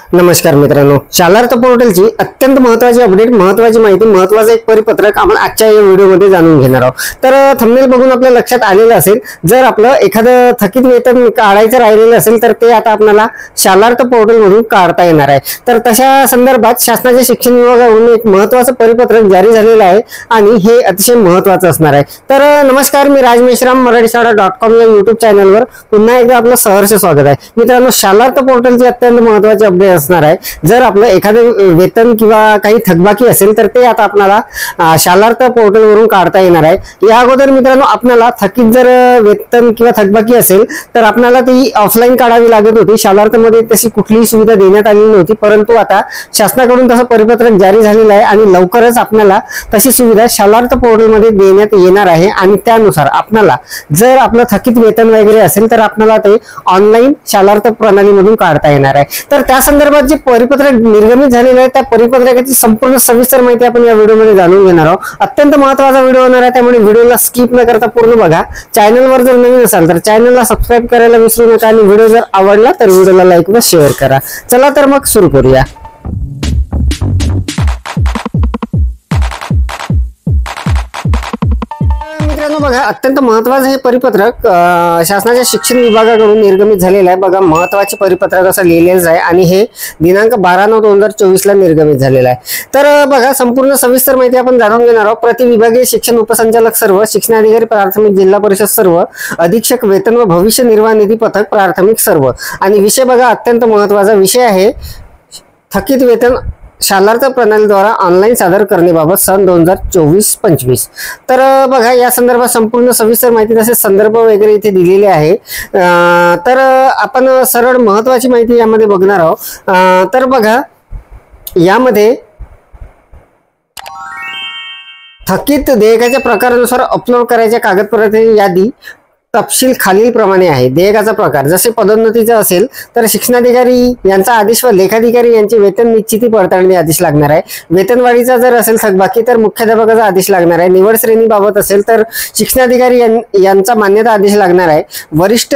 नमस्कार मित्रांनो, शालार्थ पोर्टलची अत्यंत महत्त्वाची अपडेट, महत्त्वाची माहिती, महत्त्वाचं एक परिपत्रक आपण आजच्या या व्हिडिओमध्ये जाणून घेणार आहोत। तर थंबनेल बघून आपल्या लक्षात आलेलं असेल, जर आपलं एखादं थकीत वेतन काढायचं राहिलेलं असेल तर ते आता आपल्याला शालार्थ पोर्टलमधून काढता येणार आहे। तर तशा संदर्भात शासनाच्या शिक्षण विभागाकडून एक महत्त्वाचं परिपत्रक जारी झालेलं आहे आणि हे अतिशय महत्त्वाचं असणार आहे। तर नमस्कार, मी राज मेश्राम, मराठीशाळा.com या YouTube चॅनलवर पुन्हा एकदा आपलं सहर्ष स्वागत आहे। मित्रांनो, शालार्थ पोर्टलची अत्यंत महत्त्वाची अपडेट असणार आहे। जर आपलं एखादं वेतन किंवा काही थकबाकी असेल तर ते आता आपल्याला शालार्थ पोर्टलवरून काढता येणार आहे। या अगोदर मित्रांनो, आपल्याला थकीत जर वेतन किंवा थकबाकी असेल तर आपल्याला ती ऑफलाईन काढावी लागत होती। शालार्थमध्ये तशी कुठलीही सुविधा देण्यात आलेली नव्हती, परंतु आता शासनाकडून तसं परिपत्रक जारी झालेलं आहे आणि लवकरच आपल्याला तशी सुविधा शालार्थ पोर्टलमध्ये देण्यात येणार आहे। आणि त्यानुसार आपल्याला जर आपलं थकीत वेतन वगैरे असेल तर आपल्याला ते ऑनलाईन शालार्थ प्रणालीमधून काढता येणार आहे। तर त्या संदर्भात जे परिपत्रक निर्गमित झालेलं आहे त्या परिपत्रकाची संपूर्ण सविस्तर माहिती आपण या व्हिडिओमध्ये जाणून घेणार आहोत। अत्यंत महत्त्वाचा व्हिडिओ होणार आहे, त्यामुळे व्हिडिओला स्किप न करता पूर्ण बघा। चॅनलवर जर नवीन असाल तर चॅनलला सबस्क्राइब करायला विसरू नका आणि व्हिडिओ जर आवडला तर व्हिडिओला लाईक व शेअर करा। चला तर मग सुरू करूया। बघा, अत्यंत महत्त्वाचं हे परिपत्रक शासनाच्या शिक्षण विभागाकडून निर्गमित झालेलं आहे। बघा, महत्त्वाचे परिपत्रक असं लिहिलेलंच आहे आणि हे दिनांक 12/9/2024 ला निर्गमित झालेलं आहे। तर बघा, संपूर्ण सविस्तर माहिती आपण जाणून घेणार आहोत। प्रतिविभागीय शिक्षण उपसंचालक सर्व, शिक्षणाधिकारी प्राथमिक जिल्हा परिषद सर्व, अधीक्षक वेतन व भविष्य निर्वाह निधी पथक प्राथमिक सर्व। आणि विषय बघा, अत्यंत महत्त्वाचा विषय आहे, थकीत वेतन शालार्थ प्रणालीद्वारा ऑनलाईन सादर करण्याबाबत सन 2024-25। तर बघा, या संदर्भात संपूर्ण सविस्तर माहिती तसेच संदर्भ वगैरे इथे दिलेले आहे। तर आपण सरळ महत्त्वाची माहिती यामध्ये बघणार आहोत। तर बघा, यामध्ये थकीत देयकाच्या प्रकारानुसार अपलोड करायच्या कागदपत्रांची यादी तपशील खालील प्रमाणे आहे। देयकाचा प्रकार, जसे पदोन्नतीचा असेल तर शिक्षणाधिकारी यांचा आदेश व लेखाधिकारी यांचे वेतन निश्चिती पडताळणी आदेश लागणार आहे। वेतनवाढीचा जर असेल थकबाकी तर मुख्याध्यापकाचा आदेश लागणार आहे। निवड श्रेणी बाबत असेल तर शिक्षणाधिकारी यांचा मान्यता आदेश लागणार आहे। वरिष्ठ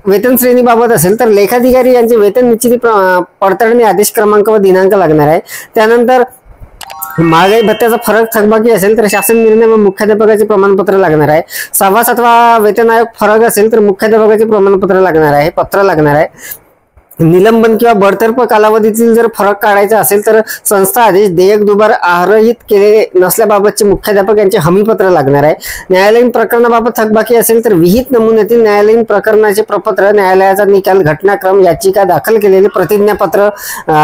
वेतन श्रेणी बाबत असेल तर लेखाधिकारी यांचे वेतन निश्चिती पडताळणी आदेश क्रमांक व दिनांक लागणार आहे। त्यानंतर महागाई भत्त्याचा फरक थकबाकी असेल तर शासन निर्णय व मुख्याध्यापकाचे प्रमाणपत्र लागणार आहे। 6वा 7वा वेतन आयोग फरक असेल तर मुख्याध्यापकाचे प्रमाणपत्र लागणार आहे, पत्र लागणार आहे। निलंबन किंवा बडतर्फ कालावधीतील जर फरक काढायचा असेल तर संस्था आदेश, देयक दुबार आरहित केले नसल्याबाबतचे मुख्याध्यापक यांचे हमीपत्र लागणार आहे। न्यायालयीन प्रकरणाबाबत थकबाकी असेल तर विहित नमुन्यातील न्यायालयीन प्रकरणाचे प्रपत्र, न्यायालयाचा निकाल, घटनाक्रम, याचिका दाखल केलेले प्रतिज्ञापत्र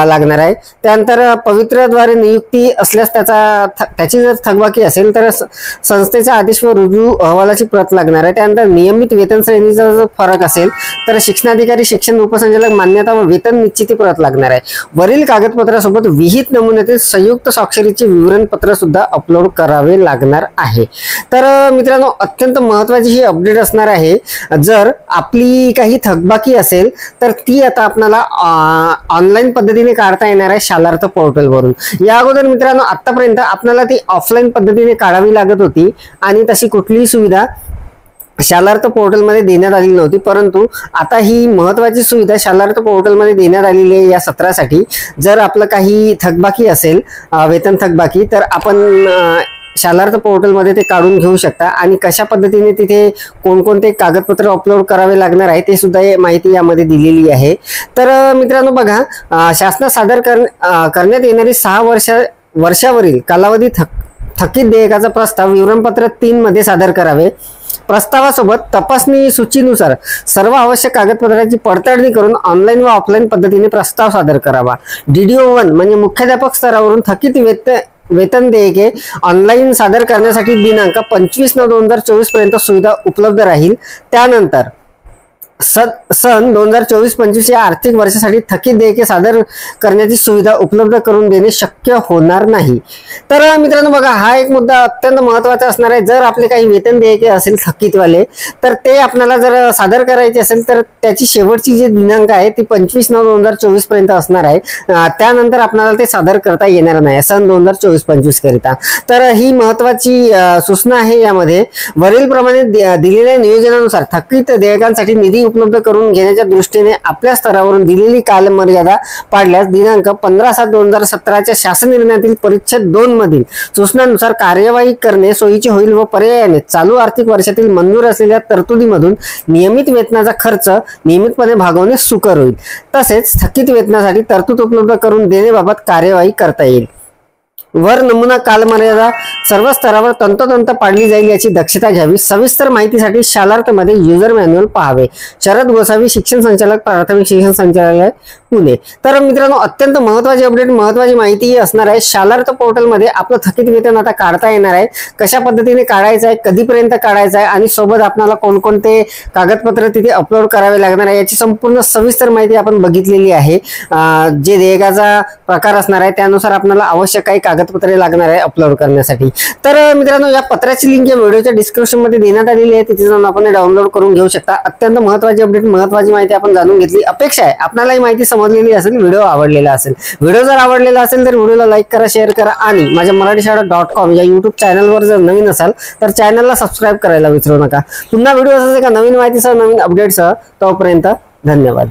लागणार आहे। त्यानंतर पवित्रद्वारे नियुक्ती असल्यास त्याची जर थकबाकी असेल तर संस्थेचा आदेश व रुजू अहवालाची प्रत लागणार आहे। त्यानंतर नियमित वेतन श्रेणीचा जर फरक असेल तर शिक्षणाधिकारी, शिक्षण उपसंचालक मान्यता व वेतन निश्चिती प्रत लागणार आहे। वरील कागदपत्रासोबत विहित नमुन्यातील संयुक्त स्वाक्षरीचे विवरणपत्र सुद्धा अपलोड करावे लागणार आहे। तर मित्रांनो, अत्यंत महत्त्वाची ही अपडेट असणार आहे। जर आपली काही थकबाकी असेल तर ती आता आपल्याला ऑनलाईन पद्धतीने काढता येणार आहे शालार्थ पोर्टलवरून। या अगोदर मित्रांनो, आतापर्यंत आपल्याला ती ऑफलाईन पद्धतीने काढावी लागत होती आणि तशी कुठलीही सुविधा शालार्थ पोर्टलमध्ये देण्यात आलेली नव्हती, परंतु आता ही महत्त्वाची सुविधा शालार्थ पोर्टलमध्ये देण्यात आलेली आहे। या सत्रासाठी जर आपलं काही थकबाकी असेल, वेतन थकबाकी, तर आपण शालार्थ पोर्टलमध्ये ते काढून घेऊ शकता आणि कशा पद्धतीने तिथे कोणकोणते कागदपत्र अपलोड करावे लागणार आहे ते सुद्धा माहिती यामध्ये दिलेली आहे। तर मित्रांनो बघा, शासनात सादर करण्यात येणारी 6 वर्षावरील कालावधी थकीत देयकाचा प्रस्ताव विवरणपत्र 3 मध्ये सादर करावे। प्रस्तावासोबत तपासणी सूचीनुसार सर्व आवश्यक कागदपत्रांची पडताळणी करून ऑनलाईन व ऑफलाईन पद्धतीने प्रस्ताव सादर करावा। DDO1 म्हणजे मुख्याध्यापक स्तरावरून थकीत वेतन देयके ऑनलाईन सादर करण्यासाठी दिनांक 25/9/2024 पर्यंत सुविधा उपलब्ध राहील। त्यानंतर सन 2024-25 या आर्थिक वर्षासाठी थकीत देयके सादर करण्याची सुविधा उपलब्ध करून देणे शक्य होणार नाही। तर मित्रांनो बघा, हा एक मुद्दा अत्यंत महत्त्वाचा असणार आहे। जर आपले काही वेतन देयके असेल थकीतवाले तर ते आपल्याला जर सादर करायचे असेल तर त्याची शेवटची जी दिनांक आहे ती 25/9/2024 पर्यंत असणार आहे। त्यानंतर आपल्याला ते सादर करता येणार नाही सन 2024-25 करिता। तर ही महत्त्वाची सूचना आहे यामध्ये। वरील प्रमाणे दिलेल्या नियोजनानुसार थकीत देयकांसाठी निधी उपलब्ध करून घेण्याच्या दृष्टीने आपल्या स्तरावरून दिलेली कालमर्यादा पाडल्यास दिनांक 15/7/2017 शासन निर्णयातील परिच्छेद 2 मधील सूचनांनुसार कार्यवाही करणे सोयीचे होईल व पर्यायाने चालू आर्थिक वर्षातील मंजूर असलेल्या तरतुदीमधून नियमित वेतनाचा खर्च नियमितपणे भागवणे सुकर होईल। तसेच थकीत वेतनासाठी तरतूद उपलब्ध करून देण्याबाबत कार्यवाही करता येईल। वर नमुना कालमर्यादा सर्व स्तरावर तंतोतंत पाडली जाईल याची दक्षता घ्यावी। सविस्तर माहितीसाठी शालार्थ मध्ये युजर मॅन्युअल पाहावे। शरद गोसावी, शिक्षण संचालक, प्राथमिक शिक्षण संचालनालय, पुणे। तर मित्रांनो, अत्यंत महत्त्वाची अपडेट, महत्त्वाची माहिती असणार आहे। शालार्थ पोर्टल मध्ये आपलं थकीत वेतन आता काढता येणार आहे। कशा पद्धतीने काढायचं आहे, कधीपर्यंत काढायचं आहे आणि सोबत आपल्याला कोणकोणते कागदपत्र तिथे अपलोड करावे लागणार आहे याची संपूर्ण सविस्तर माहिती आपण बघितलेली आहे। जे देयकाचा प्रकार असणार आहे त्यानुसार आपल्याला आवश्यक काही कागदपत्रे लागणार आहे अपलोड करण्यासाठी। तर मित्रांनो, या पत्राची लिंक या व्हिडिओच्या डिस्क्रिप्शन मध्ये देण्यात आलेली आहे, तिथे जाऊन आपण डाउनलोड करून घेऊ शकता। अत्यंत महत्त्वाची अपडेट, महत्त्वाची माहिती आपण जाणून घेतली। अपेक्षा आहे आपल्याला ही माहिती समजलेली असेल, व्हिडिओ आवडलेला असेल। व्हिडिओ जर आवडलेला असेल तर व्हिडिओला लाईक करा, शेअर करा आणि माझ्या मराठीशाळा.com या YouTube चॅनलवर जर नवीन असाल तर चॅनलला सबस्क्राईब करायला विसरू नका। पुन्हा व्हिडिओ असेल का नवीन माहितीसह, नवीन अपडेटसह, तोपर्यंत धन्यवाद।